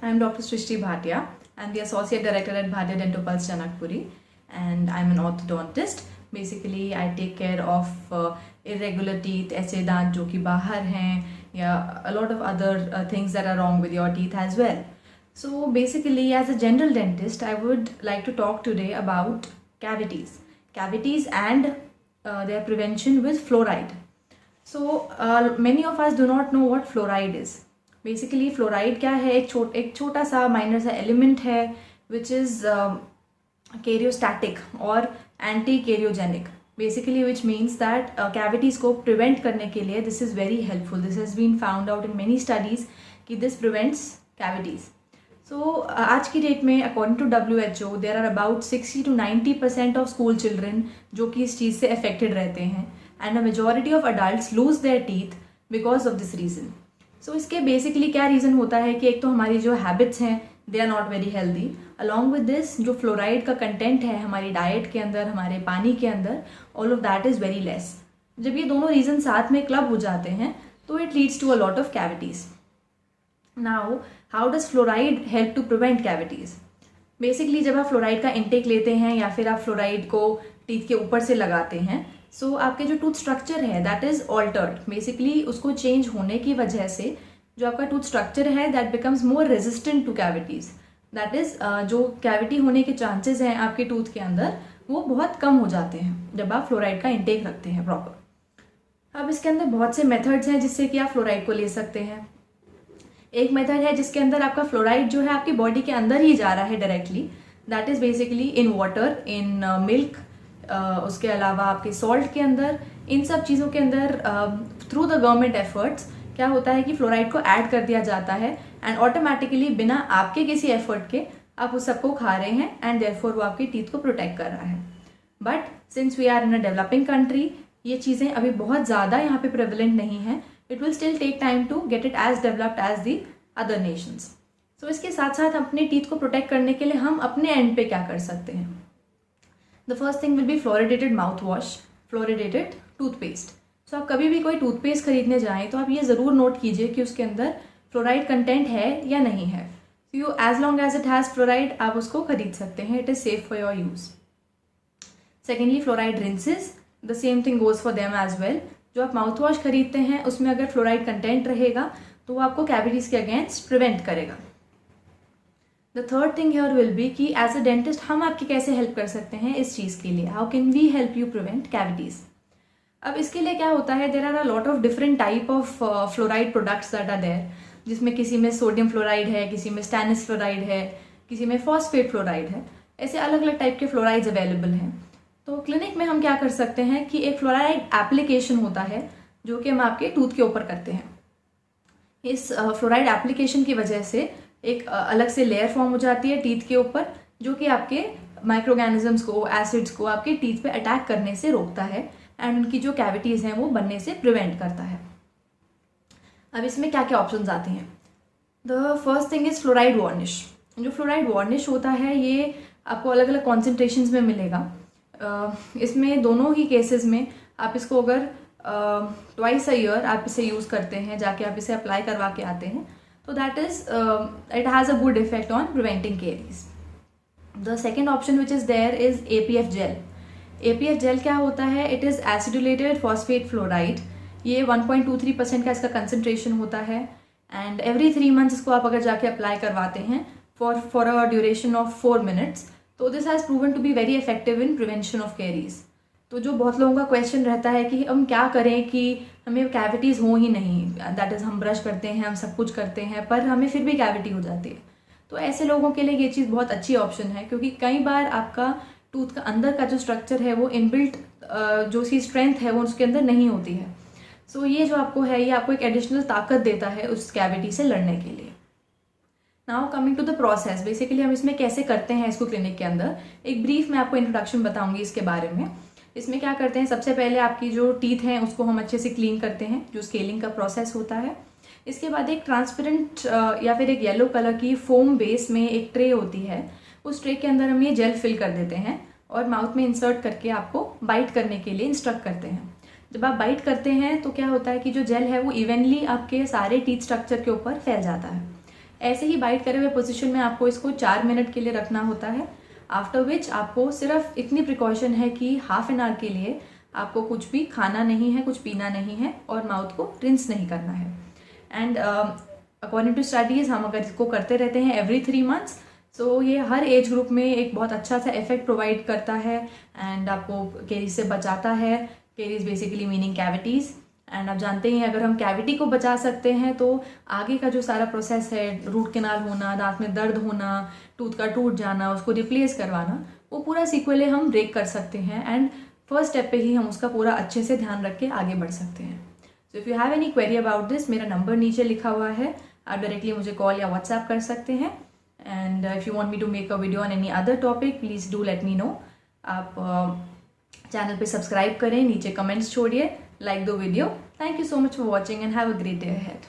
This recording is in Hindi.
I'm Dr. Srishti Bhatia. I'm the Associate Director at Bhatia Dental Pulse Janakpuri, and I'm an orthodontist. Basically, I take care of irregular teeth, ऐसे दांत जो कि बाहर हैं, या a lot of other things that are wrong with your teeth as well. So basically, as a general dentist, I would like to talk today about cavities and their prevention with fluoride. So many of us do not know what fluoride is. Basically fluoride क्या है? एक छोटा सा माइनर सा एलिमेंट है विच इज़ कैरियोस्टैटिक और anti cariogenic, basically which means that cavities को प्रिवेंट करने के लिए this is very helpful. This has been found out in many studies कि दिस प्रिवेंट्स कैविटीज़. सो आज की डेट में according to WHO there are about 60 to 90% of school children जो कि इस चीज़ से अफेक्टेड रहते हैं, and a majority of adults lose their teeth because of this reason. सो इसके बेसिकली क्या रीज़न होता है कि एक तो हमारी जो हैबिट्स हैं they are not very healthy. Along with this जो फ्लोराइड का कंटेंट है हमारी डाइट के अंदर, हमारे पानी के अंदर, all of that is very less. जब ये दोनों रीज़न साथ में क्लब हो जाते हैं तो it leads to a lot of cavities. Now how does fluoride help to prevent cavities? Basically जब आप फ्लोराइड का इंटेक लेते हैं या फिर आप फ्लोराइड को टीथ के ऊपर से लगाते हैं, सो आपके जो टूथ स्ट्रक्चर है दैट इज़ ऑल्टर्ड. बेसिकली उसको चेंज होने की वजह से जो आपका टूथ स्ट्रक्चर है that becomes more resistant to cavities. That is जो कैविटी होने के चांसेस हैं आपके टूथ के अंदर वो बहुत कम हो जाते हैं जब आप फ्लोराइड का इंटेक रखते हैं प्रॉपर. अब इसके अंदर बहुत से मेथड्स हैं जिससे कि आप फ्लोराइड को ले सकते हैं. एक मेथड है जिसके अंदर आपका फ्लोराइड जो है आपकी बॉडी के अंदर ही जा रहा है directly. That is basically in water, in milk, उसके अलावा आपके सॉल्ट के अंदर, इन सब चीज़ों के अंदर थ्रू द गवर्नमेंट एफर्ट्स क्या होता है कि फ्लोराइड को ऐड कर दिया जाता है, एंड ऑटोमेटिकली बिना आपके किसी एफर्ट के आप उस सबको खा रहे हैं, एंड देयरफॉर वो आपकी टीथ को प्रोटेक्ट कर रहा है. But since we are in a developing country ये चीज़ें अभी बहुत ज़्यादा यहाँ पे प्रेवलेंट नहीं हैं. It will still take time to get it as developed as the other nations. So इसके साथ साथ अपने टीथ को प्रोटेक्ट करने के लिए हम अपने एंड पे क्या कर सकते हैं? The first thing will be fluoridated mouthwash, fluoridated toothpaste. So आप कभी भी कोई टूथपेस्ट खरीदने जाएं तो आप ये ज़रूर नोट कीजिए कि उसके अंदर फ्लोराइड कंटेंट है या नहीं है. So you as long as it has fluoride आप उसको खरीद सकते हैं. It is safe for your use. Secondly fluoride rinses, the same thing goes for them as well. जो आप माउथ वॉश खरीदते हैं उसमें अगर फ्लोराइड कंटेंट रहेगा तो वो आपको कैविटीज़ के अगेंस्ट प्रिवेंट करेगा. The third thing here will be कि एज अ डेंटिस्ट हम आपकी कैसे हेल्प कर सकते हैं इस चीज़ के लिए. How can we help you prevent cavities? अब इसके लिए क्या होता है, there are a lot of different type of fluoride products that are there, जिसमें किसी में सोडियम फ्लोराइड है, किसी में स्टैनिस फ्लोराइड है, किसी में फॉस्फेट फ्लोराइड है. ऐसे अलग अलग टाइप के फ्लोराइड्स अवेलेबल हैं. तो क्लिनिक में हम क्या कर सकते हैं कि एक फ्लोराइड एप्लीकेशन होता है जो कि हम आपके टूथ के ऊपर करते हैं. इस फ्लोराइड एप्लीकेशन की वजह से एक अलग से लेयर फॉर्म हो जाती है टीथ के ऊपर जो कि आपके माइक्रोऑर्गेनिजम्स को, एसिड्स को आपके टीथ पे अटैक करने से रोकता है, एंड उनकी जो कैविटीज़ हैं वो बनने से प्रिवेंट करता है. अब इसमें क्या क्या ऑप्शंस आते हैं? The first thing is fluoride varnish. जो फ्लोराइड वार्निश होता है ये आपको अलग अलग कॉन्सेंट्रेशंस में मिलेगा. इसमें दोनों ही केसेस में आप इसको अगर ट्वाइस अ ईयर आप इसे यूज़ करते हैं, जाके आप इसे अप्लाई करवा के आते हैं, तो that is it has a good effect on preventing caries. The second option which is there is APF gel. APF gel क्या होता है? It is acidulated phosphate fluoride. ये 1.23% का इसका कंसनट्रेशन होता है, एंड एवरी 3 months इसको आप अगर जाके अप्लाई करवाते हैं for a duration of 4 minutes, तो this has proven to be very effective in prevention of caries. तो जो बहुत लोगों का क्वेश्चन रहता है कि हम क्या करें कि हमें कैविटीज़ हो ही नहीं, दैट इज़ हम ब्रश करते हैं, हम सब कुछ करते हैं, पर हमें फिर भी कैविटी हो जाती है. तो ऐसे लोगों के लिए ये चीज़ बहुत अच्छी ऑप्शन है, क्योंकि कई बार आपका टूथ का अंदर का जो स्ट्रक्चर है वो इनबिल्ट जो उसकी स्ट्रेंथ है वो उसके अंदर नहीं होती है. सो ये जो आपको है ये आपको एक एडिशनल ताकत देता है उस कैविटी से लड़ने के लिए. Now coming to the process, basically हम इसमें कैसे करते हैं इसको क्लिनिक के अंदर. एक ब्रीफ में आपको इंट्रोडक्शन बताऊंगी इसके बारे में. इसमें क्या करते हैं, सबसे पहले आपकी जो टीथ हैं उसको हम अच्छे से क्लीन करते हैं, जो स्केलिंग का प्रोसेस होता है. इसके बाद एक ट्रांसपेरेंट या फिर एक येलो कलर की फोम बेस में एक ट्रे होती है. उस ट्रे के अंदर हम ये जेल फिल कर देते हैं और माउथ में इंसर्ट करके आपको बाइट करने के लिए इंस्ट्रक्ट करते हैं. जब आप बाइट करते हैं तो क्या होता है कि जो जेल है वो इवनली आपके सारे टीथ स्ट्रक्चर के ऊपर फैल जाता है. ऐसे ही बाइट करे हुए पोजीशन में आपको इसको 4 मिनट के लिए रखना होता है। आफ्टर विच आपको सिर्फ इतनी प्रिकॉशन है कि हाफ एन आवर के लिए आपको कुछ भी खाना नहीं है, कुछ पीना नहीं है और माउथ को रिंस नहीं करना है। एंड अकॉर्डिंग टू स्टडीज़ हम अगर इसको करते रहते हैं एवरी 3 मंथ्स, सो ये हर एज ग्रुप में एक बहुत अच्छा सा इफेक्ट प्रोवाइड करता है एंड आपको कैरीज से बचाता है। Carries basically meaning cavities, and आप जानते हैं अगर हम कैविटी को बचा सकते हैं तो आगे का जो सारा प्रोसेस है, रूट कैनाल होना, दांत में दर्द होना, टूथ का टूट जाना, उसको रिप्लेस करवाना, वो पूरा सीक्वेल हम ब्रेक कर सकते हैं एंड फर्स्ट स्टेप पे ही हम उसका पूरा अच्छे से ध्यान रख के आगे बढ़ सकते हैं। So if you have any query about this, मेरा नंबर नीचे लिखा हुआ है, आप डायरेक्टली मुझे कॉल या व्हाट्सएप कर सकते हैं। And if you want me to make a video on any other topic, please do let me know. आप चैनल पे सब्सक्राइब करें, नीचे कमेंट्स छोड़िए, like the video. Thank you so much for watching and have a great day ahead.